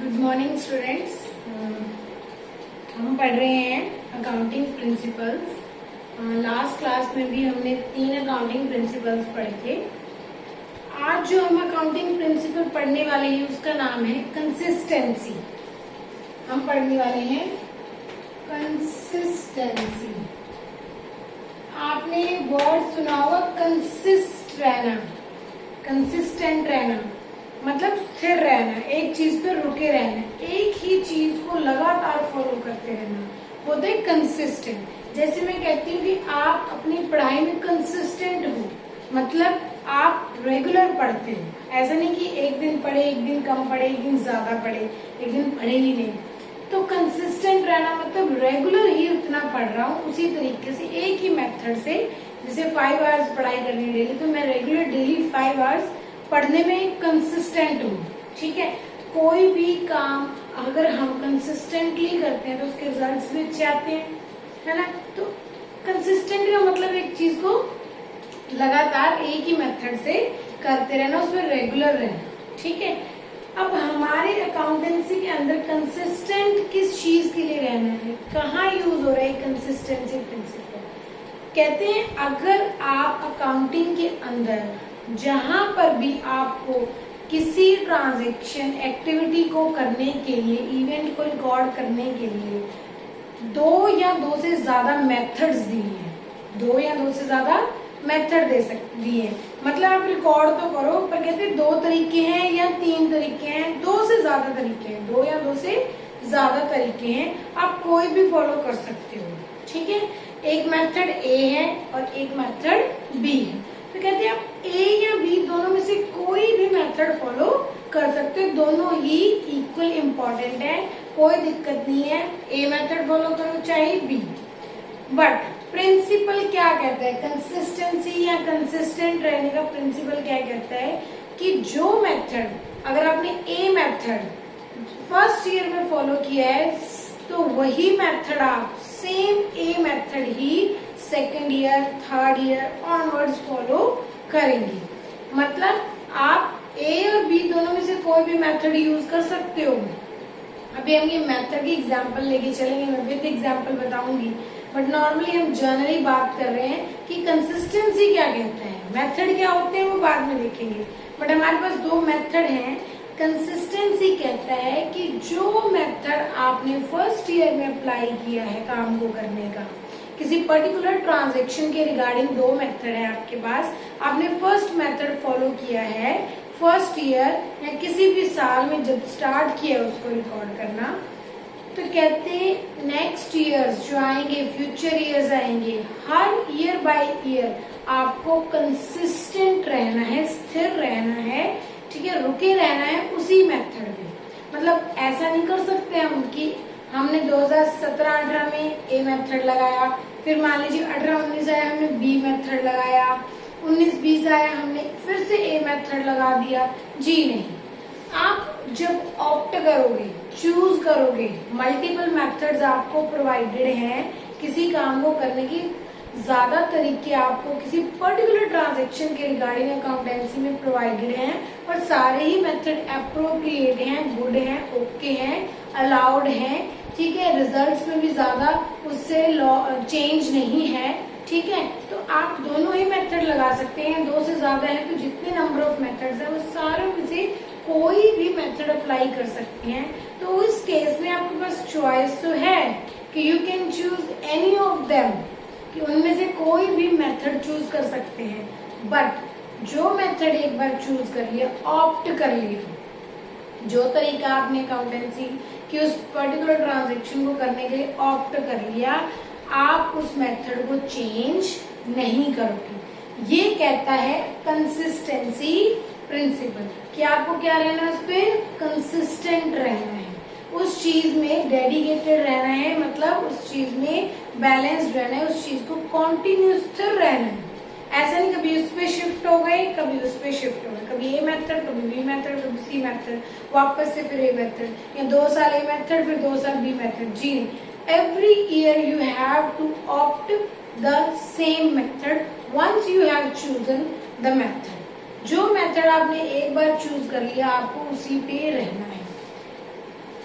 Good morning students. हम पढ़ रहे हैं अकाउंटिंग प्रिंसिपल्स। लास्ट क्लास में भी हमने 3 अकाउंटिंग प्रिंसिपल्स पढ़े थे। आज जो हम अकाउंटिंग प्रिंसिपल पढ़ने वाले हैं उसका नाम है कंसिस्टेंसी। हम पढ़ने वाले हैं कंसिस्टेंसी। आपने वर्ड सुना होगा कंसिस्ट रहना, कंसिस्टेंट रहना मतलब स्थिर रहना, एक चीज पर रुके रहना, एक ही चीज को लगातार फॉलो करते रहना, बोलते हैं कंसिस्टेंट। जैसे मैं कहती हूँ कि आप अपनी पढ़ाई में कंसिस्टेंट हो, मतलब आप रेगुलर पढ़ते हो। ऐसा नहीं कि एक दिन पढ़े, एक दिन कम पढ़े, एक दिन ज्यादा पढ़े, एक दिन पढ़े ही नहीं। तो कंसिस्टेंट रहना मतलब रेगुलर ही उतना पढ़ रहा हूँ, उसी तरीके से एक ही मेथड से। जैसे 5 आवर्स पढ़ाई करनी डेली, तो मैं रेगुलर डेली 5 आवर्स पढ़ने में कंसिस्टेंट हूँ। ठीक है, कोई भी काम अगर हम कंसिस्टेंटली करते हैं तो उसके रिजल्ट्स भी अच्छे आते हैं, है ना। तो कंसिस्टेंट का मतलब एक चीज को लगातार एक ही मेथड से करते रहना, उसमें रेगुलर रहना। ठीक है, अब हमारे अकाउंटेंसी के अंदर कंसिस्टेंट किस चीज के लिए रहना है, कहाँ यूज हो रहा है कंसिस्टेंसी प्रिंसिपल। कहते हैं अगर आप अकाउंटिंग के अंदर जहां पर भी आपको किसी ट्रांजैक्शन एक्टिविटी को करने के लिए, इवेंट को रिकॉर्ड करने के लिए 2 या 2 से ज्यादा मेथड्स दिए हैं, 2 या 2 से ज्यादा मेथड दिए हैं, मतलब आप रिकॉर्ड तो करो, पर कहते 2 तरीके हैं या 3 तरीके हैं, 2 से ज्यादा तरीके हैं, 2 या 2 से ज्यादा तरीके हैं, आप कोई भी फॉलो कर सकते हो। ठीक है, एक मेथड ए है और एक मेथड बी है। तो कहते हैं आप ए या बी दोनों में से कोई भी मेथड फॉलो कर सकते हो, दोनों ही इक्वल इम्पोर्टेंट है, कोई दिक्कत नहीं है। ए मेथड फॉलो करो चाहे बी, बट प्रिंसिपल क्या कहता है, कंसिस्टेंसी या कंसिस्टेंट रहने का प्रिंसिपल क्या कहता है कि जो मेथड अगर आपने ए मेथड फर्स्ट ईयर में फॉलो किया है तो वही मेथड आप same a method he second year, third year onwards follow करेंगे। मतलब आप ए और बी दोनों में से कोई भी मेथड यूज कर सकते हो। अभी हम ये मेथड की एग्जांपल लेके चलेंगे, मैं विद एग्जांपल बताऊंगी, बट नॉर्मली हम जनरली बात कर रहे हैं कि कंसिस्टेंसी क्या कहता है, मेथड क्या होते हैं वो बाद में देखेंगे। बट हमारे पास 2 मेथड हैं। कंसिस्टेंसी कहता है कि जो मेथड आपने फर्स्ट ईयर में अप्लाई किया है काम को करने का, किसी पर्टिकुलर ट्रांजैक्शन के रिगार्डिंग 2 मेथड है आपके पास, आपने फर्स्ट मेथड फॉलो किया है फर्स्ट ईयर या किसी भी साल में जब स्टार्ट किया उसको रिकॉर्ड करना, तो कहते हैं नेक्स्ट ईयर्स जो आएंगे, फ्यूचर ईयर्स आएंगे, हर ईयर बाय ईयर आपको कंसिस्टेंट रहना है, स्थिर रहना है, ठीक है, रुके रहना है उसी मेथड में। मतलब ऐसा नहीं कर सकते हम कि हमने 2017-18 में ए मेथड लगाया, फिर मान लीजिए 18-19 आया हमने बी मेथड लगाया, 19-20 आया हमने फिर से ए मेथड लगा दिया। जी नहीं, आप जब ऑप्ट करोगे, चूज करोगे, मल्टीपल मेथड्स आपको प्रोवाइडेड हैं, किसी काम को करने की ज्यादा तरीके आपको किसी पर्टिकुलर ट्रांजैक्शन के रिगार्डिंग अकाउंटेंसी में प्रोवाइडेड हैं और सारे ही मेथड अप्रोप्रिएट हैं, गुड हैं, ओके हैं, अलाउड हैं। ठीक है, रिजल्ट्स में भी ज्यादा उससे चेंज नहीं है। ठीक है, तो आप दोनों ही मेथड लगा सकते हैं। 2 से ज्यादा है तो जितने नंबर ऑफ मेथड्स है वो सारों में से कोई भी मेथड अप्लाई कर सकते हैं। तो इस केस में आपके पास चॉइस तो है कि you can choose any of them, कि उनमें से कोई भी मेथड चूज कर सकते हैं। बट जो मेथड एक बार चूज कर लिया, ऑप्ट कर लिया, जो तरीका आपने अकाउंटेंसी की उस पर्टिकुलर ट्रांजैक्शन को करने के लिए ऑप्ट कर लिया, आप उस मेथड को चेंज नहीं करोगे। ये कहता है कंसिस्टेंसी प्रिंसिपल कि आपको क्या रहना है, उस पर कंसिस्टेंट रहना है, उस चीज में डेडिकेटेड रहना है, मतलब उस चीज में बैलेंस्ड रहना है, उस चीज को कॉन्टिन्यूस स्थिर रहना है। ऐसा नहीं कभी उस पे शिफ्ट हो गए, कभी उस पे शिफ्ट हो गए, कभी ए मेथड, कभी बी मेथड, कभी सी मेथड, वापस से फिर ए मेथड, या 2 साल ए मेथड फिर 2 साल बी मेथड। जी नहीं, every year you have to opt the same method once you have chosen the method. जो मेथड आपने एक बार चूज कर लिया, आपको उसी पे रहना है।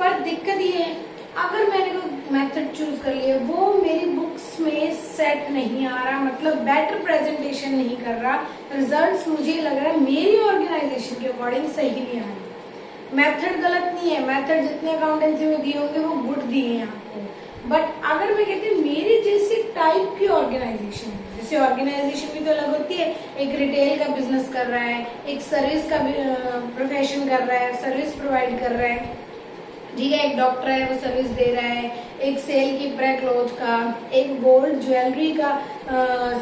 पर दिक्कत ये है, अगर मैंने कोई मेथड चूज कर लिया, वो मेरी बुक्स में सेट नहीं आ रहा, मतलब बेटर प्रेजेंटेशन नहीं कर रहा, रिजल्ट्स मुझे लग रहा है मेरी ऑर्गेनाइजेशन के अकॉर्डिंग सही नहीं आ रहा। मेथड गलत नहीं है, मेथड जितने अकाउंटेंसी में दिए होंगे वो गुड दिए हैं आपको, बट अगर मैं कहती हूँ मेरी जैसे टाइप की ऑर्गेनाइजेशन, जैसे ऑर्गेनाइजेशन भी तो अलग होती है, एक रिटेल का बिजनेस कर रहा है, एक सर्विस का प्रोफेशन कर रहा है, सर्विस प्रोवाइड कर रहा है, ठीक है, एक डॉक्टर है वो सर्विस दे रहा है, एक सेल कीपर है क्लोथ का, एक गोल्ड ज्वेलरी का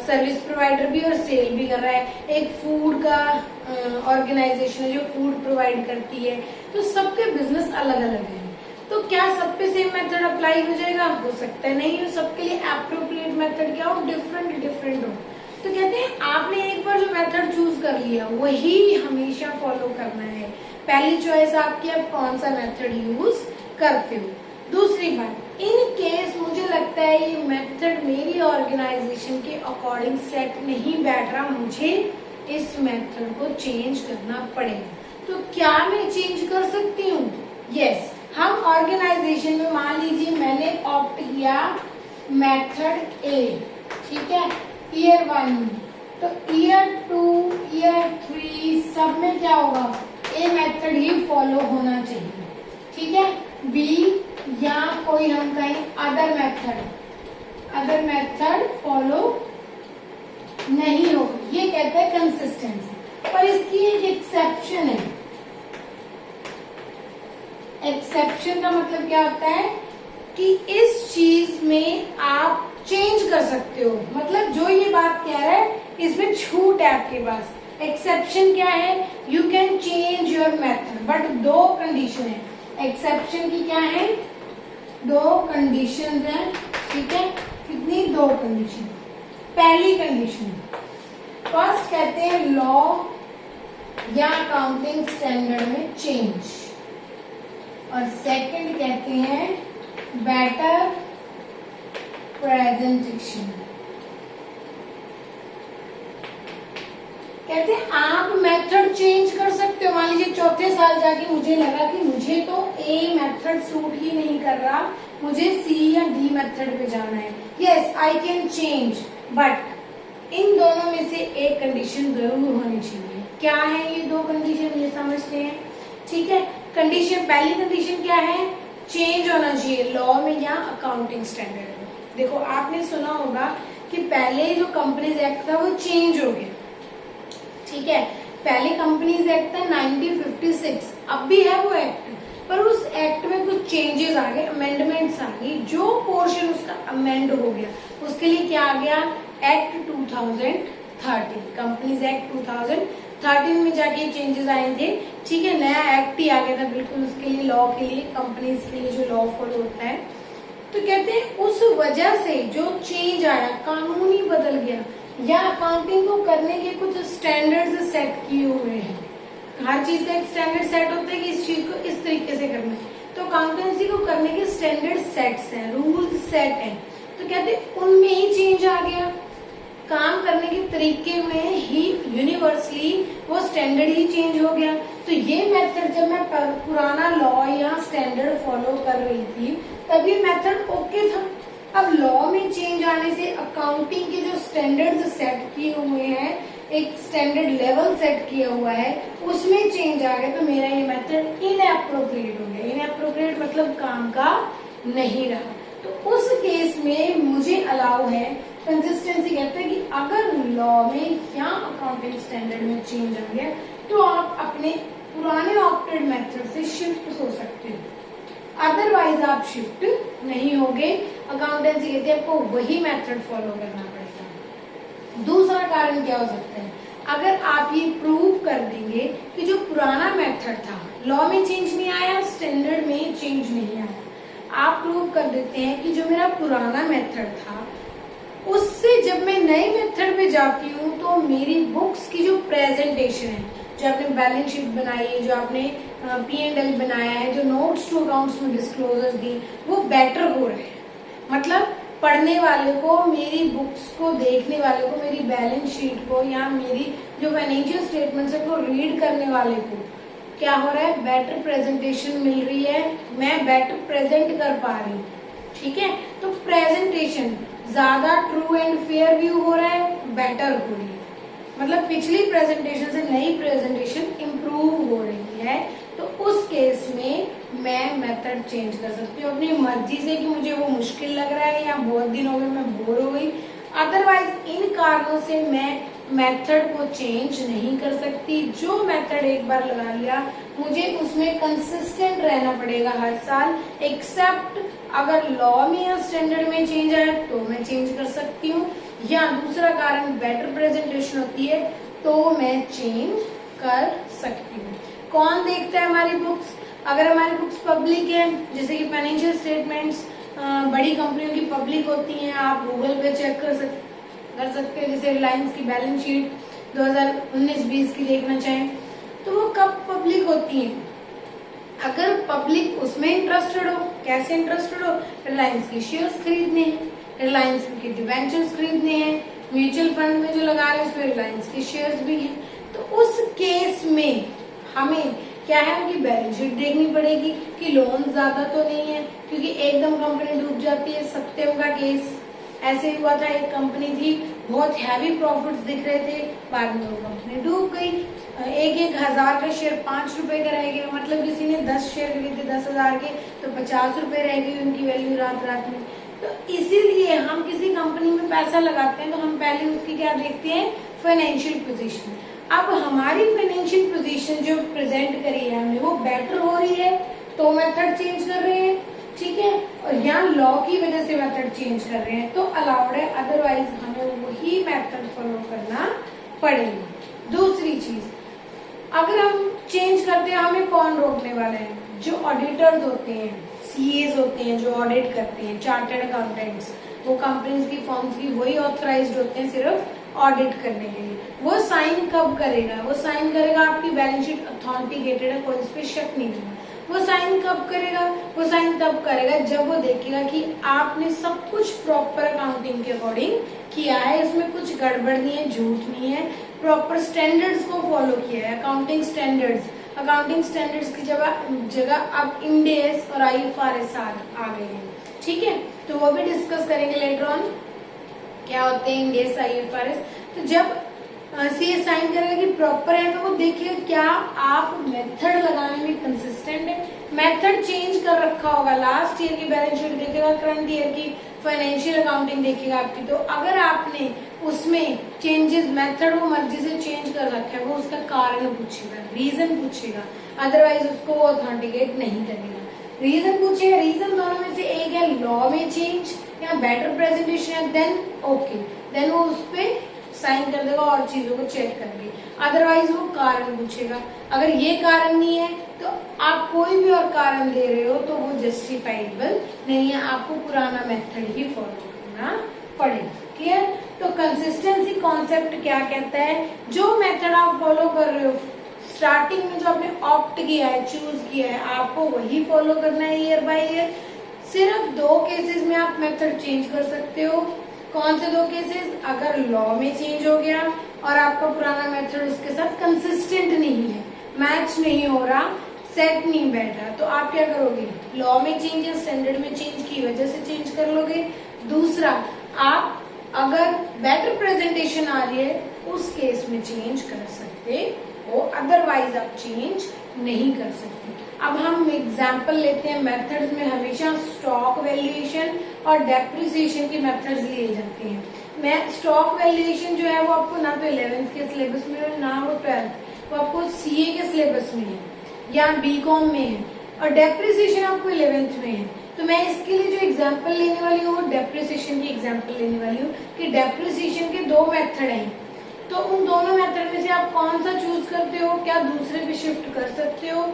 सर्विस प्रोवाइडर भी और सेल भी कर रहा है, एक फूड का ऑर्गेनाइजेशन है जो फूड प्रोवाइड करती है। तो सबके बिजनेस अलग अलग है, तो क्या सब पे सेम मेथड अप्लाई हो जाएगा? हो सकता है नहीं हो, सबके लिए एप्रोप्रिएट मेथड क्या हो, डिफरेंट हो। तो कहते हैं आपने एक बार जो मेथड चूज कर लिया वही हमेशा फॉलो करना है। पहली चॉइस आपकी, आप कौन सा मेथड यूज करते हो। दूसरी बात, इन केस मुझे लगता है ये मेथड मेरी ऑर्गेनाइजेशन के अकॉर्डिंग सेट नहीं बैठ रहा, मुझे इस मेथड को चेंज करना पड़ेगा, तो क्या मैं चेंज कर सकती हूँ? यस, हम ऑर्गेनाइजेशन में मान लीजिए मैंने ऑप्ट किया मेथड ए, ठीक है, ईयर 1 में, तो ईयर 2, ईयर 3 सब में क्या होगा, ए मेथड ही फॉलो होना चाहिए, ठीक है। बी या कोई हम कहें अदर मेथड फॉलो नहीं हो, ये कहते हैं कंसिस्टेंसी। पर इसकी एक एक्सेप्शन है। एक्सेप्शन का मतलब क्या होता है कि इस चीज में आप चेंज कर सकते हो, मतलब जो ये बात कह रहा है इसमें छूट है आपके पास। एक्सेप्शन क्या है? You can change your method, but दो कंडीशन है। एक्सेप्शन की क्या है? दो कंडीशन है, ठीक है। कितनी? दो कंडीशन। पहली कंडीशन फर्स्ट कहते हैं लॉ या अकाउंटिंग स्टैंडर्ड में चेंज, और सेकंड कहते हैं बेटर प्रेजेंटेशन। कहते हैं आप मेथड चेंज कर सकते हो। मान लीजिए चौथे साल जाके मुझे लगा कि मुझे तो ए मेथड सूट ही नहीं कर रहा, मुझे सी या डी मेथड पे जाना है। Yes, I can change, but in दोनों में से एक कंडीशन जरूर होनी चाहिए। क्या है ये दो कंडीशन, ये समझते हैं, ठीक है। कंडीशन, पहली कंडीशन क्या है? चेंज होना चाहिए लॉ में या अकाउंटिंग स्टैंडर्ड में। देखो आपने सुना होगा कि पहले जो कंपनीज एक्ट था वो चेंज हो गया, ठीक है। पहले कंपनीज एक्ट था 1956, अब भी है वो एक्ट, पर उस एक्ट में कुछ चेंजेस आ गए, अमेंडमेंट्स आ गई, जो पोर्शन उसका अमेंड हो गया उसके लिए क्या आ गया? एक्ट 2013, कंपनीज एक्ट 2013 में जाके चेंजेस आए थे, ठीक है। नया एक्ट ही आ गया था बिल्कुल उसके लिए, लॉ के लिए, कंपनीज के लिए जो लॉ फॉलो होता है। तो कहते हैं उस वजह से जो चेंज आया, कानून ही बदल गया, या अकाउंटिंग को करने के कुछ स्टैंडर्ड्स सेट किए हुए हैं। हर चीज का एक स्टैंडर्ड सेट होता है कि इस चीज को इस तरीके से करना है, तो अकाउंटेंसी को करने के स्टैंडर्ड सेट्स हैं, रूल्स सेट हैं। तो कहते हैं उनमें ही चेंज आ गया, काम करने के तरीके में ही यूनिवर्सली वो स्टैंडर्ड ही चेंज हो गया। तो ये मेथड जब मैं पुराना लॉ या स्टैंडर्ड फॉलो कर रही थी तब ये मेथड ओके था। अब लॉ में चेंज आने से अकाउंटिंग के जो स्टैंडर्ड्स सेट किए हुए हैं, एक स्टैंडर्ड लेवल सेट किया हुआ है, उसमें चेंज आ गया, तो मेरा ये मेथड इनएप्रोप्रिएट हो गया। इनएप्रोप्रिएट मतलब काम का नहीं रहा। तो उस केस में मुझे अलाउ है, कंसिस्टेंसी कहते हैं कि अगर लॉ में या अकाउंटिंग स्टैंडर्ड में चेंज आ गया तो आप अपने पुराने ऑप्टेड मेथड से शिफ्ट हो सकते हो, अदरवाइज आप शिफ्ट नहीं होगे। अकाउंटेंसी कहती है आपको वही मेथड फॉलो करना पड़ेगा। दूसरा कारण क्या हो सकता है? अगर आप ये प्रूव कर देंगे कि जो पुराना मेथड था, लॉ में चेंज नहीं आया, स्टैंडर्ड में चेंज नहीं आया, आप प्रूव कर देते हैं कि जो मेरा पुराना मेथड था उससे जब मैं नए मेथड पे जाती हूँ तो मेरी बुक्स की जो प्रेजेंटेशन है, जो आपने बैलेंस शीट बनाई है, जो आपने P&L बनाया है, जो नोट्स टू अकाउंट्स में डिस्क्लोजर दी, वो बेटर हो रहे हैं। मतलब पढ़ने वाले को, मेरी बुक्स को देखने वाले को, मेरी बैलेंस शीट को या मेरी जो फाइनेंशियल स्टेटमेंट्स है को रीड करने वाले को क्या हो रहा है, बेटर प्रेजेंटेशन मिल रही है, मैं बेटर प्रेजेंट कर पा रही हूँ, ठीक है। तो प्रेजेंटेशन ज्यादा ट्रू एंड फेयर व्यू हो रहा है, बेटर हो रही है, मतलब पिछली प्रेजेंटेशन से नई प्रेजेंटेशन इंप्रूव हो रही है। तो उस केस में मैं मेथड चेंज कर सकती हूँ अपनी मर्जी से कि मुझे वो मुश्किल लग रहा है या बहुत दिन हो गए मैं बोर हो गई। अदरवाइज इन कारणों से मैं मेथड को चेंज नहीं कर सकती। जो मेथड एक बार लगा लिया मुझे उसमें कंसिस्टेंट रहना पड़ेगा हर साल, एक्सेप्ट अगर लॉ में या स्टैंडर्ड में चेंज आए तो मैं चेंज कर सकती हूँ, या दूसरा कारण बेटर प्रेजेंटेशन होती है तो मैं चेंज कर सकती हूँ। कौन देखता है हमारी बुक्स, अगर हमारी बुक्स पब्लिक है, जैसे कि फाइनेंशियल स्टेटमेंट्स बड़ी कंपनियों की पब्लिक होती हैं, आप गूगल पे चेक कर सकते हैं। जैसे रिलायंस की बैलेंस शीट 2019-20 की देखना चाहें तो वो कब पब्लिक होती है, अगर पब्लिक उसमें इंटरेस्टेड हो। कैसे इंटरेस्टेड हो, रिलायंस के शेयर्स खरीदने हैं, रिलायंस के डिबेंचर्स खरीदने हैं, म्यूचुअल फंड में जो लगा रहे हैं उसमें रिलायंस के शेयर्स भी हैं। तो उस केस में हमें क्या है, उनकी बैलेंस शीट देखनी पड़ेगी कि लोन ज्यादा तो नहीं है, क्योंकि एकदम कंपनी डूब जाती है। सत्यम का केस ऐसे हुआ था, एक कंपनी थी, बहुत हैवी प्रॉफिट्स दिख रहे थे, बाद में वो कंपनी डूब गई। एक हजार का शेयर 5 रुपए का रह गया, मतलब किसी ने 10 शेयर खरीदे 10,000 के तो 50 रुपए रह गई उनकी वैल्यू रात में। तो इसीलिए हम किसी कंपनी में पैसा लगाते हैं तो हम पहले उसकी क्या देखते हैं, फाइनेंशियल पोजीशन। अब हमारी फाइनेंशियल पोजीशन जो प्रेजेंट करी है हमने वो बेटर हो रही है तो मेथड चेंज कर रहे हैं, ठीक है, और यहाँ लॉ की वजह से मेथड चेंज कर रहे हैं तो अलाउड है, अदरवाइज हमें वही मेथड फॉलो करना पड़ेगा। दूसरी चीज, अगर हम चेंज करते हैं हमें कौन रोकने वाला है, जो ऑडिटर्स होते हैं, सीएस होते हैं जो ऑडिट करते हैं, चार्टर्ड अकाउंटेंट्स, वो कंपनीज की फर्म्स की वही ऑथराइज्ड होते हैं सिर्फ ऑडिट करने के लिए। वो साइन कब करेगा, वो साइन करेगा आपकी बैलेंस शीट ऑथेंटिकेटेड है, कोई इस पे शक नहीं है। वो साइन कब करेगा, वो साइन तब करेगा जब वो देखेगा कि आपने सब कुछ प्रॉपर अकाउंटिंग के अकॉर्डिंग किया है, इसमें कुछ गड़बड़ नहीं है, झूठ नहीं है, प्रॉपर स्टैंडर्ड्स को फॉलो किया है, अकाउंटिंग स्टैंडर्ड्स की जगह अब इंड एस और IFRS आ गए हैं, ठीक है। तो वो भी डिस्कस करेंगे लेटर ऑन क्या होते हैं इंड एस IFRS। तो जब सीए साइन करेगा कि प्रॉपर है तो वो देखिए क्या आप मेथड लगाने में कंसिस्टेंट है। मेथड चेंज कर रखा होगा, लास्ट ईयर की बैलेंस शीट देखेगा, करंट ईयर की फाइनेंशियल अकाउंटिंग देखेगा आपकी, तो अगर आपने उसमें चेंजेस मेथड वो मर्जी से चेंज कर रखा है वो उसका कारण पूछेगा, रीजन पूछेगा, अदरवाइज उसको वो ऑथेंटिकेट नहीं करेगा। रीजन पूछेगा, रीजन दोनों में से एक है लॉ में चेंज या बेटर प्रेजेंटेशन है, देन वो उस पर साइन कर देगा और चीजों को चेक करके, अदरवाइज वो कारण पूछेगा। अगर ये कारण नहीं है तो आप कोई भी और कारण दे रहे हो तो वो जस्टिफाइबल नहीं है, आपको पुराना मेथड ही फॉलो करना पड़ेगा। क्लियर? तो कंसिस्टेंसी कॉन्सेप्ट क्या कहता है, जो मेथड आप फॉलो कर रहे हो स्टार्टिंग में जो आपने ऑप्ट किया है, चूज किया है, आपको वही फॉलो करना है ईयर बाय ईयर। सिर्फ 2 केसेस में आप मेथड चेंज कर सकते हो। कौन से 2 केसेस, अगर लॉ में चेंज हो गया और आपका पुराना मेथड उसके साथ कंसिस्टेंट नहीं है, मैच नहीं हो रहा, सेट नहीं बैठ रहा, तो आप क्या करोगे, लॉ में चेंज या स्टैंडर्ड में चेंज की वजह से चेंज कर लोगे। दूसरा, आप अगर बेटर प्रेजेंटेशन आ रही है उस केस में चेंज कर सकते हो, अदरवाइज आप चेंज नहीं कर सकते। अब हम एग्जाम्पल लेते हैं, मेथड्स में हमेशा स्टॉक वैल्यूएशन और डेप्रिसिएशन की मेथड्स लिए जाते हैं। मैं स्टॉक वैल्यूएशन जो है वो आपको ना तो 11th के सिलेबस में है ना वो 12th, वो आपको सीए के सिलेबस में है या बीकॉम में है, और डेप्रिसिएशन आपको 11th में है। तो मैं इसके लिए जो एग्जाम्पल लेने वाली हूँ वो डेप्रिसिएशन की एग्जाम्पल लेने वाली हूँ कि डेप्रिसिएशन के 2 मेथड हैं, तो उन दोनों मेथड में से आप कौन सा चूज करते हो, क्या दूसरे पे शिफ्ट कर सकते हो,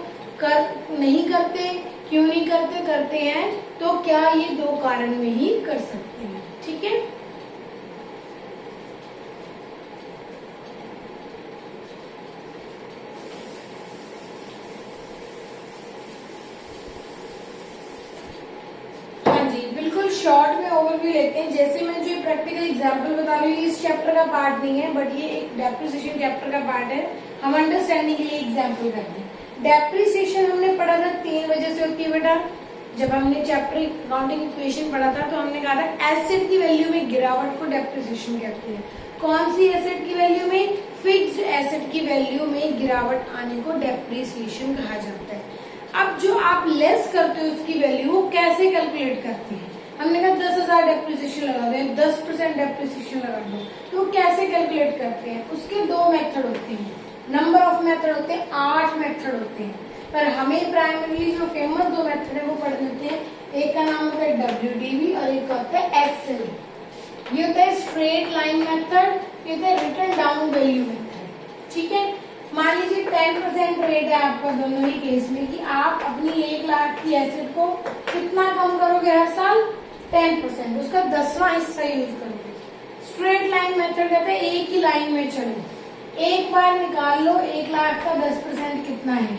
नहीं करते, क्यों नहीं करते हैं, तो क्या ये 2 कारण में ही कर सकते हैं, ठीक है। हाँ जी, बिल्कुल शॉर्ट में ओवरव्यू लेते हैं। जैसे मैं जो प्रैक्टिकल एग्जांपल बता रही हूँ इस चैप्टर का पार्ट नहीं है, बट ये एक डेप्रिसिएशन चैप्टर का पार्ट है, हम अंडरस्टैंडिंग के लिए एग्जांपल करते हैं। डेप्रिसिएशन हमने पढ़ा था 3 वजह से होती है बेटा। जब हमने चैप्टर अकाउंटिंग इक्वेशन पढ़ा था तो हमने कहा था एसेट की वैल्यू में गिरावट को डेप्रिसिएशन कहते हैं। कौन सी एसेट की वैल्यू में? फिक्स्ड एसेट की वैल्यू में गिरावट आने को डेप्रिसिएशन कहा जाता है। अब जो आप लेस करते हो उसकी वैल्यू वो कैसे कैलकुलेट करते हैं? हमने कहा 10,000 डेप्रिसिएशन लगा दो, 10% डेप्रिसिएशन लगा दो, तो कैसे कैलकुलेट करते हैं? उसके 2 मेथड होते हैं, नंबर ऑफ मेथड होते हैं, 8 मेथड होते हैं, पर हमें प्राइमरीली जो फेमस 2 मेथड है वो पढ़ लेते हैं। एक का नाम होता है WDV और एक का होता है एक्सेल। ये होता है स्ट्रेट लाइन मेथड, ये होता है रिटन डाउन वैल्यू मेथड। ठीक है, मान लीजिए 10% रेट है आपका दोनों ही केस में कि आप अपनी 1 लाख की एसेट को कितना कम करोगे हर साल? 10%, उसका 10वां हिस्सा यूज करोगे। स्ट्रेट लाइन मेथड कहते हैं एक ही लाइन में चलो, एक बार निकाल लो 1 लाख का 10% कितना है,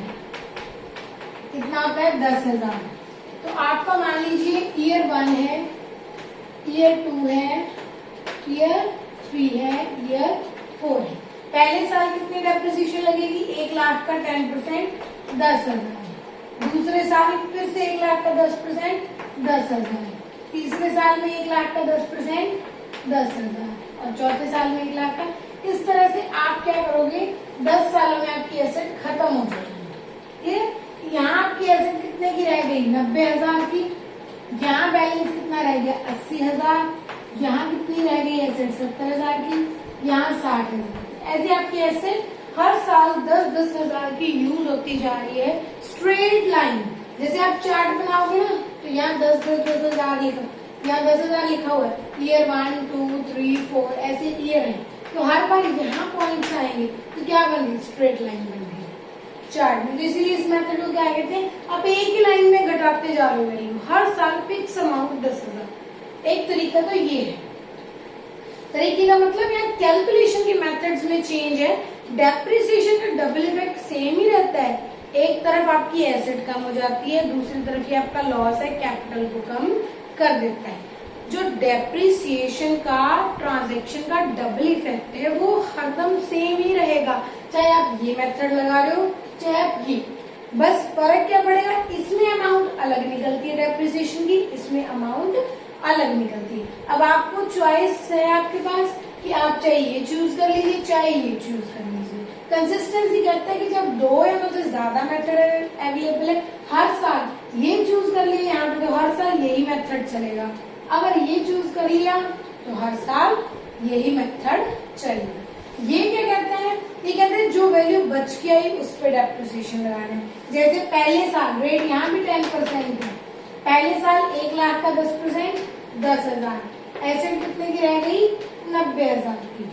कितना होता है? 10,000। तो आपका मान लीजिए ईयर 1 है, ईयर 2 है, ईयर 3 है, ईयर 4 है। पहले साल कितनी डेप्रिसिएशन लगेगी? 1 लाख का 10% 10,000। दूसरे साल फिर से 1 लाख का 10% 10,000। तीसरे साल में 1 लाख का 10% 10,000 और चौथे साल में 1 लाख का। इस तरह से आप क्या करोगे? 10 सालों में आपकी एसेट खत्म हो जाएगी। ठीक, यहाँ आपकी एसेट कितने की रह गई? 90,000 की। यहाँ बैलेंस कितना रह गया? 80,000। यहाँ कितनी रह गई एसेट? 70,000 की। यहाँ 60,000। ऐसे आपकी एसेट हर साल 10,000 की यूज होती जा रही है स्ट्रेट लाइन। जैसे आप चार्ट बनाओगे ना तो यहाँ 10,000 लिखा, यहाँ 10,000 लिखा हुआ है, ईयर 1 2 3 4 ऐसे ईयर है, तो हर बार यहाँ पॉइंट्स आएंगे तो क्या बन गई? स्ट्रेट लाइन बन गई चार्ट में। तो इसीलिए इस मेथड को क्या कहते हैं? आप एक ही लाइन में घटाते जा रहे हो वैल्यू, हर साल फिक्स अमाउंट 10,000। एक तरीका तो ये है। तरीके का मतलब यहाँ कैलकुलेशन के मेथड्स में चेंज है, डेप्रिसिएशन का डबल इफेक्ट सेम ही रहता है। एक तरफ आपकी एसेट कम हो जाती है, दूसरी तरफ ये आपका लॉस है कैपिटल को कम कर देता है। जो डेप्रिसिएशन का ट्रांजैक्शन का डबल इफेक्ट है वो हरदम सेम ही रहेगा, चाहे आप ये मेथड लगा रहे हो चाहे आप ये। बस फर्क क्या पड़ेगा? इसमें अमाउंट अलग निकलती है डेप्रिसिएशन की, इसमें अमाउंट अलग निकलती है। अब आपको चॉइस है आपके पास कि आप चाहे ये चूज कर लीजिए चाहे ये चूज कर लीजिए। कंसिस्टेंसी कहता है कि जब 2 या 2 से ज्यादा मेथड अवेलेबल है, हर साल ये चूज कर लिया यहाँ पे तो हर साल यही मेथड चलेगा, अगर ये चूज कर लिया तो हर साल यही मेथड चलेगा। ये क्या कहते हैं? ये कहते हैं जो वैल्यू बच के आई उस पर डेप्रिसिएशन लगाना है। जैसे पहले साल रेट यहाँ भी 10% है, पहले साल 1 लाख का 10% 10,000, एसेट कितने की रह गई? 90,000 की।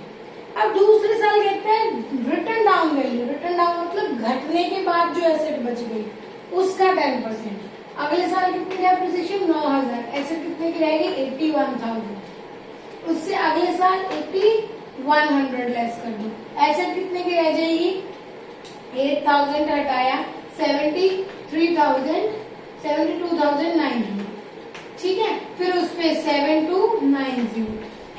अब दूसरे साल कहते हैं return down value, return down मतलब घटने के बाद जो एसेट बच गई उसका 10%। अगले साल कितनी डेप्रिसिएशन? 9,000, एसेट कितने की रहेगी? 81,000। उससे अगले साल 8100 लेस कर दो, एसेट कितने की रह जाएगी? 8,000 हटाया 72,900। ठीक है, फिर उस पे 7290।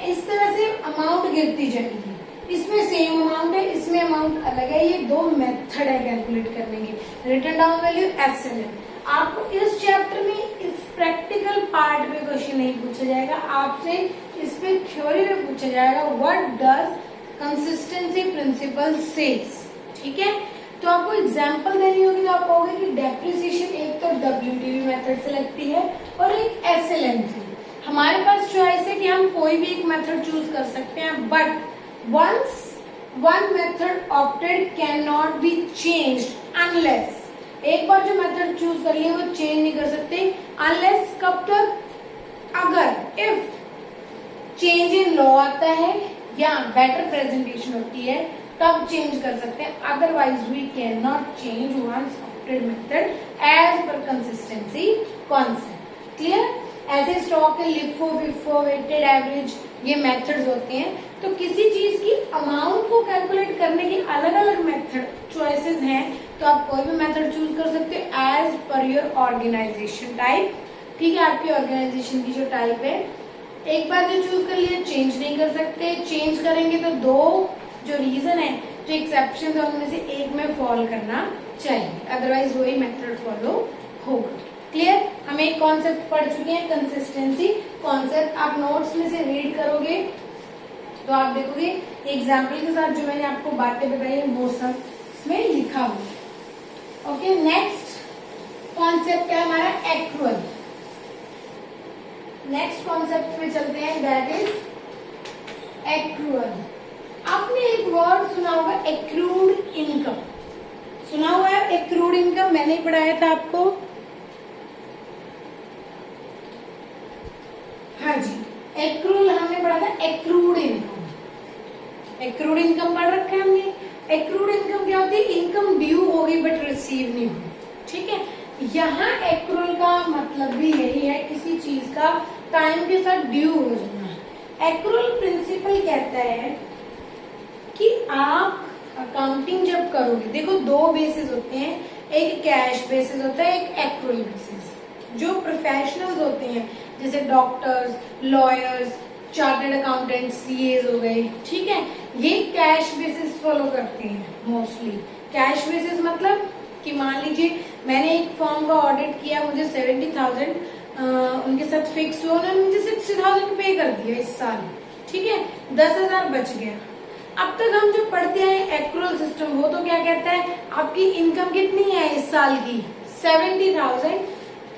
इस तरह से अमाउंट गिरती जाएगी। इसमें सेम अमाउंट है, इसमें अमाउंट अलग है। ये 2 मेथड है कैलकुलेट करने के, रिटर्न डाउन वैल्यू, एक्सेल। आपको इस चैप्टर में इस प्रैक्टिकल पार्ट में क्वेश्चन नहीं पूछा जाएगा, आपसे इस पे थ्योरी में पूछा जाएगा what does consistency principle says. ठीक है, तो आपको एग्जांपल देनी होगी तो आप कहोगे कि डेप्रिसिएशन एक तो WDV मेथड से लगती है और एक SLM से। हमारे पास चॉइस है कि हम कोई भी एक मेथड चूज कर सकते हैं, but once one method opted can not be changed unless, एक बार जो मेथड चूज कर लिया वो चेंज नहीं कर सकते अनलेस, कब तक? अगर इफ चेंज इन लॉ आता है या बेटर प्रेजेंटेशन होती है तब चेंज कर सकते हैं, otherwise we can not change once opted method as per consistency concept. Clear? ऐसे स्टॉक के लिफो, विफो, वेटेड एवरेज ये मेथड्स होते हैं। तो किसी चीज की अमाउंट को कैलकुलेट करने की अलग अलग मेथड चॉइसेस हैं, तो आप कोई भी मेथड चूज कर सकते हो as per your organisation type. ठीक है, आपकी ऑर्गेनाइजेशन की जो टाइप है, एक बार जो चूज कर लिया चेंज नहीं कर सकते, चेंज करेंगे तो 2 जो रीजन है जो एक्सेप्शन है उनमें से एक में फॉल करना चाहिए, अदरवाइज वही मेथड फॉलो होगा। क्लियर? हम एक कॉन्सेप्ट पढ़ चुके हैं, कंसिस्टेंसी कॉन्सेप्ट। आप नोट्स में से रीड करोगे तो आप देखोगे एग्जाम्पल के साथ जो मैंने आपको बातें बताई है मौसम में लिखा हुआ। ओके, नेक्स्ट कॉन्सेप्ट है हमारा एक्रूअल। नेक्स्ट कॉन्सेप्ट में चलते हैं, दैट इज एक्रूअल। आपने एक वर्ड सुना होगा एक्रूड इनकम, सुना हुआ है एक्रूड इनकम, मैंने पढ़ाया था आपको। हाँ जी, एक्रूल हमने पढ़ा था एक्रूड इनकम। एक्रूड इनकम पढ़ रखा है हमने। एक्रूड इनकम क्या होती है? इनकम ड्यू होगी बट रिसीव नहीं होगी, ठीक है। यहाँ एक्रूल का मतलब भी यही है, किसी चीज का टाइम के साथ ड्यू हो जाना। एक्रूल प्रिंसिपल कहता है कि आप अकाउंटिंग जब करोगे, देखो दो बेसिस होते हैं, एक कैश बेसिस होता है, एक एक्रूल बेसिस। जो प्रोफेशनल्स होते हैं जैसे doctors, lawyers, chartered accountant, CEOs हो गए, ठीक है, ये कैश बेसिस फॉलो करते हैं मोस्टली। कैश बेसिस मतलब कि मान लीजिए मैंने एक फॉर्म का ऑडिट किया, मुझे 70,000 उनके साथ फिक्स हुआ, उन्होंने मुझे 60,000 पे कर दिया इस साल, ठीक है, 10,000 बच गया। अब तक हम जो पढ़ते हैं एक्रूअल सिस्टम, वो तो क्या कहता है आपकी इनकम कितनी है इस साल की 70,000,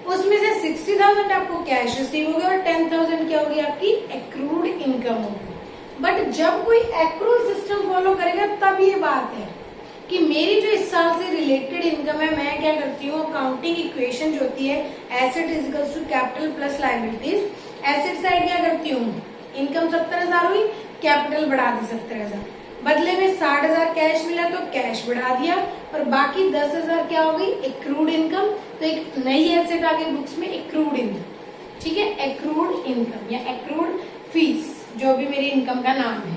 उसमें से 60,000 आपको कैश रिसीव होगा और 10,000 क्या होगी आपकी एक्रूड इनकम होगी। बट जब कोई एक्रूअल सिस्टम फॉलो करेगा तब ये बात है कि मेरी जो इस साल से रिलेटेड इनकम है, मैं क्या करती हूँ, अकाउंटिंग इक्वेशन जो होती है asset is equals to capital plus liabilities, asset side क्या करती हूँ, इनकम 70,000 हुई, कैपिटल बढ़ा दी 70,000, बदले में 60,000 कैश मिला तो कैश बढ़ा दिया, और बाकी 10,000 क्या हो गई एक्रूड इनकम। तो एक नई एसेट आ गई बुक्स में एक्रूड इनकम, ठीक है, एक्रूड इनकम या एक्रूड फीस, जो भी मेरी इनकम का नाम है,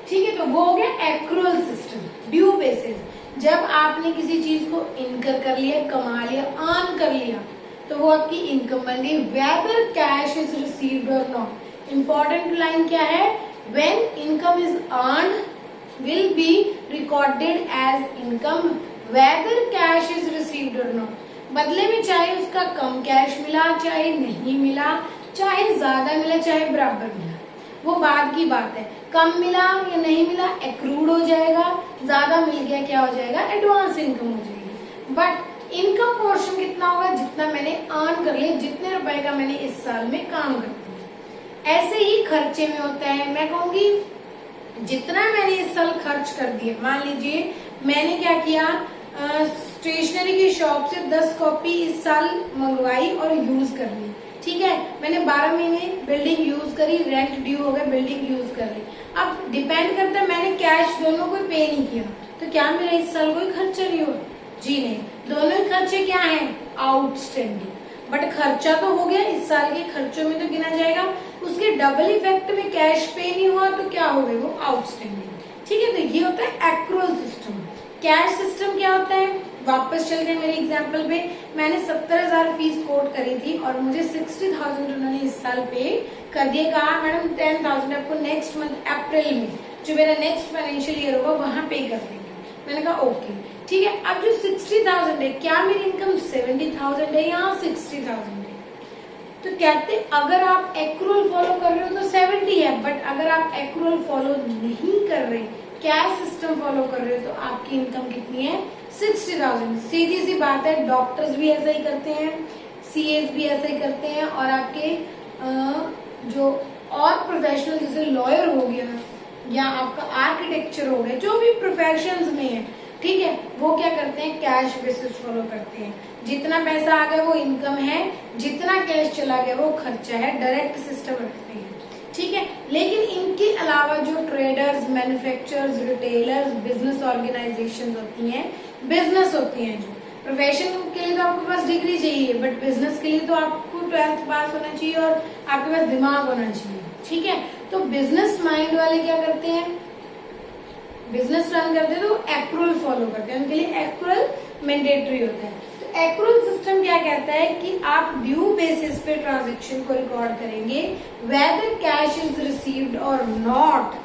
ठीक है। तो वो हो गया एक्रूअल सिस्टम, ड्यू बेसिस। जब आपने किसी चीज को इनकर कर लिया, कमा लिया, अर्न कर लिया, तो वो आपकी इनकम बन गई, वेदर कैश इज रिसीव्ड और नॉट। इंपॉर्टेंट लाइन क्या है, when income is earned will be recorded as income whether cash is received or not। बदले में चाहे उसका कम कैश मिला, चाहे नहीं मिला, चाहे ज्यादा मिला, चाहे बराबर मिला, वो बाद की बात है। कम मिला या नहीं मिला एक्रूड हो जाएगा, ज्यादा मिल गया क्या हो जाएगा एडवांस इनकम हो जाएगी। बट इनकम पोर्शन कितना होगा, जितना मैंने अर्न कर लिया, जितने रुपए का मैंने इस साल में काम कर दिया। ऐसे ही खर्चे में होता है, मैं कहूंगी जितना मैंने इस साल खर्च कर दिया, मान लीजिए मैंने क्या किया, स्टेशनरी की शॉप से 10 कॉपी इस साल मंगवाई और यूज कर ली, ठीक है, मैंने 12 महीने बिल्डिंग यूज करी, रेंट ड्यू हो गया, बिल्डिंग यूज कर ली। अब डिपेंड करता है, मैंने कैश दोनों को पे नहीं किया, तो क्या मेरा इस साल कोई खर्चा नहीं हुआ? जी नहीं, दोनों ही खर्चे क्या है आउटस्टैंडिंग, बट खर्चा तो हो गया, इस साल के खर्चों में तो गिना जाएगा। उसके डबल इफेक्ट में कैश पे नहीं हुआ तो क्या हो गए वो आउटस्टैंडिंग, ठीक है। तो ये होता है एक्रूअल सिस्टम। कैश सिस्टम क्या होता है, वापस चलते हैं मेरे एग्जांपल पे, मैंने 70,000 फीस कोट करी थी और मुझे 60,000 उन्होंने इस साल पे कर दिए, कहा मैडम 10,000 आपको नेक्स्ट मंथ अप्रैल में जो मेरा नेक्स्ट फाइनेंशियल ईयर होगा वहां पे कर देंगे। मैंने कहा ओके ठीक है। अब जो 60,000 है, क्या मेरी इनकम 70,000 है या 60,000 है? तो कहते अगर आप एक्रूअल फॉलो कर रहे हो तो 70 है, बट अगर आप एक्रूअल फॉलो नहीं कर रहे, कैश सिस्टम फॉलो कर रहे हो, तो आपकी इनकम कितनी है 60,000। सीधी सी बात है, डॉक्टर्स भी ऐसा ही करते हैं, सीएस भी ऐसा ही करते हैं, और आपके जो और प्रोफेशनल जैसे लॉयर हो गया या आपका आर्किटेक्चर हो गया, जो भी प्रोफेशंस में है, ठीक है, वो क्या करते हैं कैश बेसिस फॉलो करते हैं। जितना पैसा आ गया वो इनकम है, जितना कैश चला गया वो खर्चा है, डायरेक्ट सिस्टम रखते हैं, ठीक है। लेकिन इनके अलावा जो traders, manufacturers, retailers, business organisation होती हैं, बिजनेस होती हैं, जो प्रोफेशन के लिए तो आपके पास डिग्री चाहिए, बट बिजनेस के लिए तो आपको 12th पास होना चाहिए और आपके पास दिमाग होना चाहिए, ठीक है। तो बिजनेस माइंड वाले क्या करते हैं, बिजनेस रन करते हैं तो एक्रूअल फॉलो करते हैं, उनके लिए एक्रूअल मैंडेटरी होता है। तो एक्रूअल सिस्टम क्या कहता है कि आप ड्यू बेसिस पे ट्रांजेक्शन को रिकॉर्ड करेंगे, वेदर कैश इज रिसीव्ड और नॉट,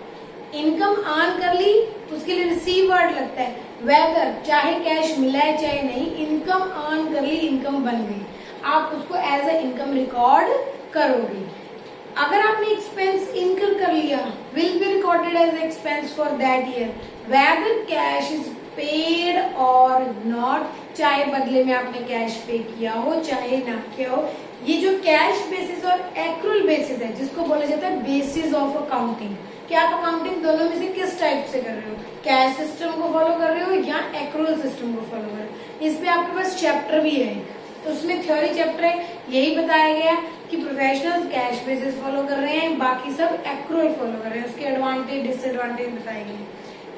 इनकम अर्न कर ली, उसके लिए रिसीव वर्ड लगता है, वेदर चाहे कैश मिला है चाहे नहीं, इनकम अर्न कर ली, इनकम बन गई, आप उसको एज अ इनकम रिकॉर्ड करोगे। अगर आपने एक्सपेंस इनकर कर लिया, will be recorded as expense for that year, whether cash is paid और नॉट, चाहे बदले में आपने कैश पे किया हो चाहे ना किया हो। ये जो कैश बेसिस और एक्रूअल बेसिस है, जिसको बोला जाता है बेसिस ऑफ अकाउंटिंग, कि आप अकाउंटिंग दोनों में से किस टाइप से कर रहे हो, कैश सिस्टम को फॉलो कर रहे हो या एक्रूअल सिस्टम को फॉलो कर रहे हो। इस पे आपके पास चैप्टर भी है, तो उसमें थ्योरी चैप्टर है, यही बताया गया कि प्रोफेशनल्स कैश बेसिस फॉलो कर रहे हैं, बाकी सब एक्रूअल फॉलो कर रहे हैं, उसके एडवांटेज डिसएडवांटेज बताए गए।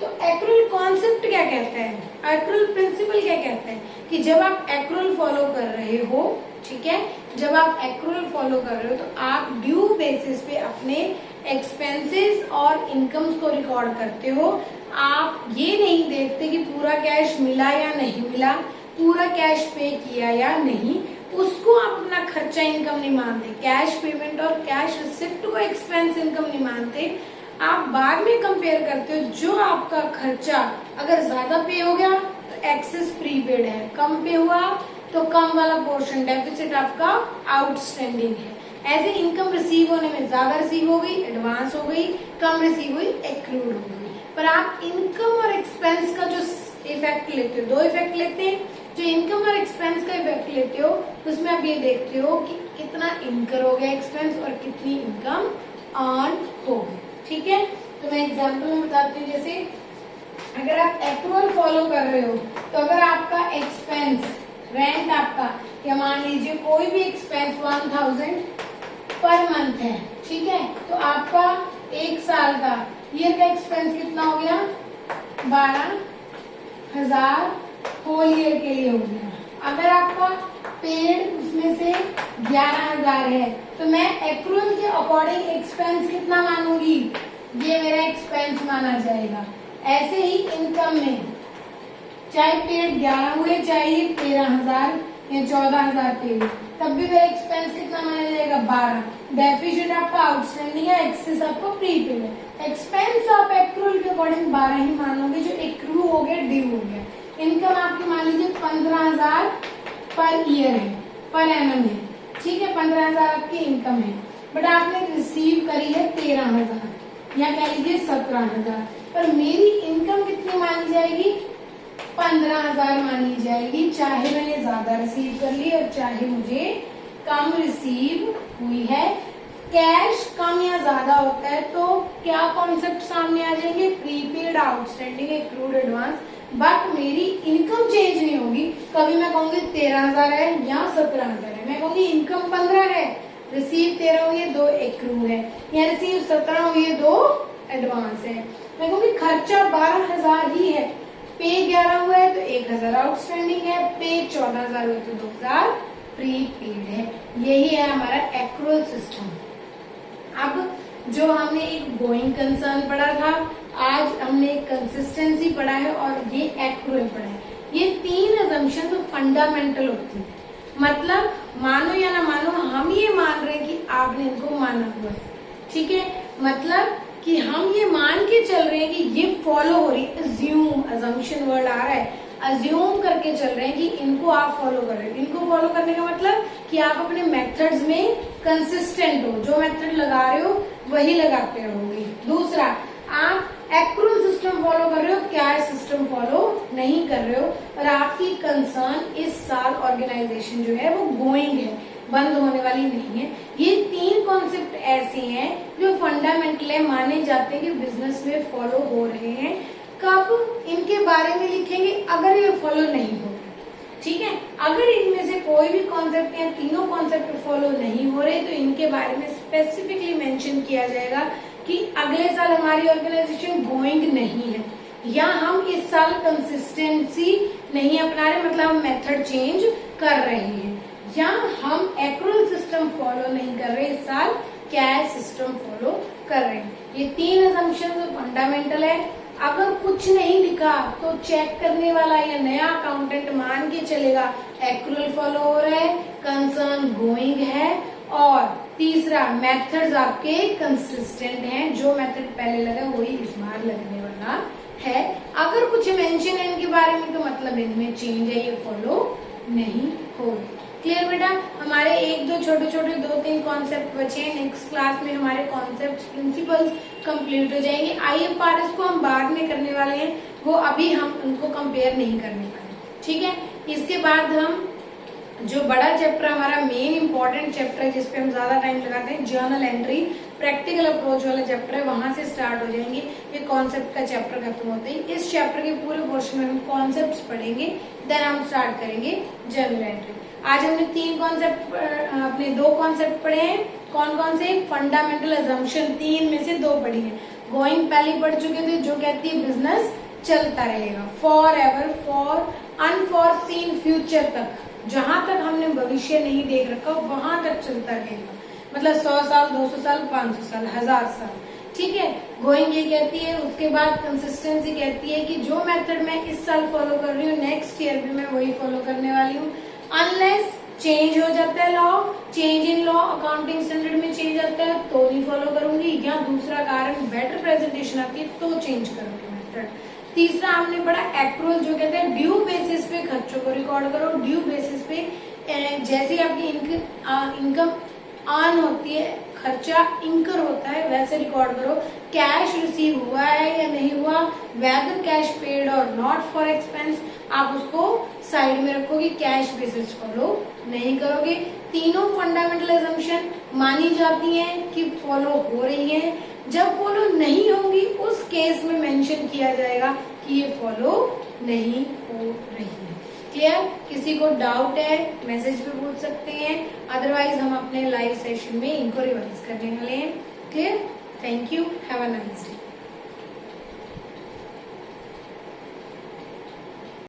तो एक्रूअल कॉन्सेप्ट क्या कहता है, एक्रूअल प्रिंसिपल क्या कहता है कि जब आप एक्रूअल फॉलो कर रहे हो, ठीक है, जब आप एक्रूअल फॉलो कर रहे हो तो आप ड्यू बेसिस पे अपने एक्सपेंसेस और इनकम्स को रिकॉर्ड करते हो। आप ये नहीं देखते कि पूरा कैश मिला या नहीं मिला, पूरा कैश पे किया या नहीं, उसको आप अपना खर्चा इनकम नहीं मानते, कैश पेमेंट और कैश रिसिप्ट को एक्सपेंस इनकम नहीं मानते। आप बाद में कंपेयर करते हो, जो आपका खर्चा अगर ज्यादा पे हो गया तो एक्सेस प्रीपेड है, कम पे हुआ तो कम वाला पोर्शन डेफिसिट आपका आउटस्टैंडिंग है। ऐसे इनकम रिसीव होने में ज्यादा रिसीव हो गई, एडवांस हो गई, कम रिसीव हुई, एक्रूड हो गई। पर आप इनकम और एक्सपेंस का जो इफेक्ट लेते हो, दो इफेक्ट लेते हैं, जो इनकम और एक्सपेंस का इफेक्ट लेते हो उसमें आप ये देखते हो कि कितना इनकर हो गया एक्सपेंस और कितनी इनकम अर्न हो गई, ठीक है। तो मैं एग्जांपल में बताती हूँ, जैसे अगर आप एक्रूअल फॉलो कर रहे हो तो अगर आपका एक्सपेंस रेंट आपका, या मान लीजिए कोई भी एक्सपेंस 1000 पर मंथ है, ठीक है, तो आपका एक साल का ईयर का एक्सपेंस कितना हो गया, 12,000 होल ईयर के लिए हो गया। अगर आपका पेड उसमें से 11,000 है तो मैं एक्रूअल के अकॉर्डिंग एक्सपेंस कितना मानूंगी, ये मेरा एक्सपेंस माना जाएगा। ऐसे ही इनकम में चाहे पेड 11 हुए चाहे 13,000 या 14,000 पेड, तब भी मेरा एक्सपेंस कितना माना जाएगा, 12। डेफिसिट आपका आउटस्टैंडिंग है, एक्सेस आपका प्रीपेड है। एक्सपेंस आप एक्रूअल के अकॉर्डिंग 12 ही मानोगे, जो एक्रू हो गया ड्यू हो गया। इनकम आपकी मान लीजिए 15,000 पर ईयर है, पर एनम है, ठीक है, 15,000 आपकी इनकम है, बट आपने रिसीव करी है 13,000 या कह लीजिए 17,000, पर मेरी इनकम कितनी मानी जाएगी, 15,000 मानी जाएगी, चाहे मैंने ज्यादा रिसीव कर ली और चाहे मुझे कम रिसीव हुई है। कैश कम या ज्यादा होता है तो क्या कॉन्सेप्ट सामने आ जाएंगे, prepaid, outstanding, accrued, advance, but मेरी इनकम चेंज नहीं होगी। कभी मैं कहूंगी 13,000 है या 17,000 है, मैं कहूंगी इनकम 15 है, रिसीव 13 हुई है, 2 एक्रू है, या रिसीव 17 हुई है, 2 एडवांस है। मैं कहूंगी खर्चा 12,000 ही है, पे 11 हुआ है तो 1,000 आउटस्टैंडिंग है, पे 14,000 हुआ तो 2,000 प्रीपेड है। यही है हमारा एक्रूअल सिस्टम। अब जो हमने एक गोइंग कंसर्न पढ़ा था, आज हमने एक कंसिस्टेंसी पढ़ा है और ये एक्रूअल पढ़ा है। ये 3 अजम्पशन तो फंडामेंटल होती है, मतलब मानो या ना मानो हम ये मान रहे हैं कि आपने इनको माना हुआ है, ठीक है, मतलब कि हम ये मान के चल रहे हैं कि ये फॉलो हो रही है। अज्यूम, अजम्पशन वर्ड आ रहा है, अज्यूम करके चल रहे हैं कि इनको आप फॉलो कर रहे हो। इनको फॉलो करने का मतलब कि आप अपने मेथड्स में कंसिस्टेंट हो, जो मेथड लगा रहे हो वही लगाते रहोगे। दूसरा, आप एक्रूअल सिस्टम फॉलो कर रहे हो, कैश सिस्टम फॉलो नहीं कर रहे हो, और आपकी कंसर्न इस साल ऑर्गेनाइजेशन जो है वो गोइंग है, बंद होने वाली नहीं है। ये 3 कॉन्सेप्ट ऐसे हैं जो फंडामेंटल है, माने जाते हैं कि बिजनेस में फॉलो हो रहे हैं। कब इनके बारे में लिखेंगे, अगर ये फॉलो नहीं हो रहे, ठीक है, अगर इनमें से कोई भी कॉन्सेप्ट या तीनों कॉन्सेप्ट फॉलो नहीं हो रहे तो इनके बारे में स्पेसिफिकली मेंशन किया जाएगा कि अगले साल हमारी ऑर्गेनाइजेशन गोइंग नहीं है, या हम इस साल कंसिस्टेंसी नहीं अपना रहे, मतलब हम मेथड चेंज कर रहे हैं, या हम एक्रूअल सिस्टम फॉलो नहीं कर रहे, इस साल कैश सिस्टम फॉलो कर रहे हैं। ये 3 असम्पशन फंडामेंटल है। अगर कुछ नहीं लिखा तो चेक करने वाला या नया अकाउंटेंट मान के चलेगा एक्रूअल फॉलो हो रहा है, कंसर्न गोइंग है और तीसरा मेथड्स आपके कंसिस्टेंट हैं, जो मेथड पहले लगा वही इस बार लगने वाला है। अगर कुछ मेंशन है इनके बारे में तो मतलब इनमें चेंज है, ये फॉलो नहीं होगी। क्लियर बेटा? हमारे एक दो छोटे छोटे 2-3 कॉन्सेप्ट बचे हैं, नेक्स्ट क्लास में हमारे कॉन्सेप्ट प्रिंसिपल्स कंप्लीट हो जाएंगे। IFRS को हम बाद में करने वाले हैं, वो अभी हम उनको कंपेयर नहीं करने वाले, ठीक है। इसके बाद हम जो बड़ा चैप्टर हमारा मेन इंपॉर्टेंट चैप्टर है, जिसपे हम ज्यादा टाइम लगाते हैं, जर्नल एंट्री प्रैक्टिकल अप्रोच वाला चैप्टर है, वहां से स्टार्ट हो जाएंगे। ये कॉन्सेप्ट का चैप्टर खत्म होते ही इस चैप्टर के पूरे पोर्शन में हम कॉन्सेप्ट्स पढ़ेंगे, देन हम स्टार्ट करेंगे जर्नल एंट्री। आज हमने 3 कॉन्सेप्ट अपने 2 कॉन्सेप्ट पढ़े हैं। कौन कौन से? फंडामेंटल अजम्पशन 3 में से 2 पढ़ी है। गोइंग पहले पढ़ चुके थे, जो कहती है बिजनेस चलता रहेगा फॉर एवर, फॉर अनफॉरसीन फ्यूचर तक, जहां तक हमने भविष्य नहीं देख रखा वहां तक चलता रहेगा, मतलब 100 साल, 200 साल, 500 साल, 1000 साल, ठीक है। गोइंग ये कहती है। उसके बाद कंसिस्टेंसी कहती है कि जो मेथड मैं इस साल फॉलो कर रही हूँ नेक्स्ट ईयर भी मैं वही फॉलो करने वाली हूँ, अनलेस चेंज हो जाता है law, change in law, accounting standard में चेंज आता है तो नहीं फॉलो करूंगी, या दूसरा कारण बेटर प्रेजेंटेशन आती है तो चेंज करूंगी मेथड। तीसरा हमने पढ़ा एक्रूअल, जो कहते हैं ड्यू बेसिस पे खर्चों को रिकॉर्ड करो। ड्यू बेसिस पे जैसे आपकी इनकम अर्न होती है, खर्चा इंकर होता है, वैसे रिकॉर्ड करो। कैश रिसीव हुआ है या नहीं हुआ, वेदर कैश पेड और नॉट फॉर एक्सपेंस, आप उसको साइड में रखोगे, कैश बेसिस फॉलो नहीं करोगे। तीनों फंडामेंटल असम्पशन मानी जाती हैं कि फॉलो हो रही हैं। जब फॉलो नहीं होंगी उस केस में मेंशन किया जाएगा कि ये फॉलो नहीं हो रही है। क्लियर? किसी को डाउट है मैसेज पे पूछ सकते हैं, अदरवाइज हम अपने लाइव सेशन में इनको रिवाइज करने वाले हैं। Clear? Thank you, have a nice day.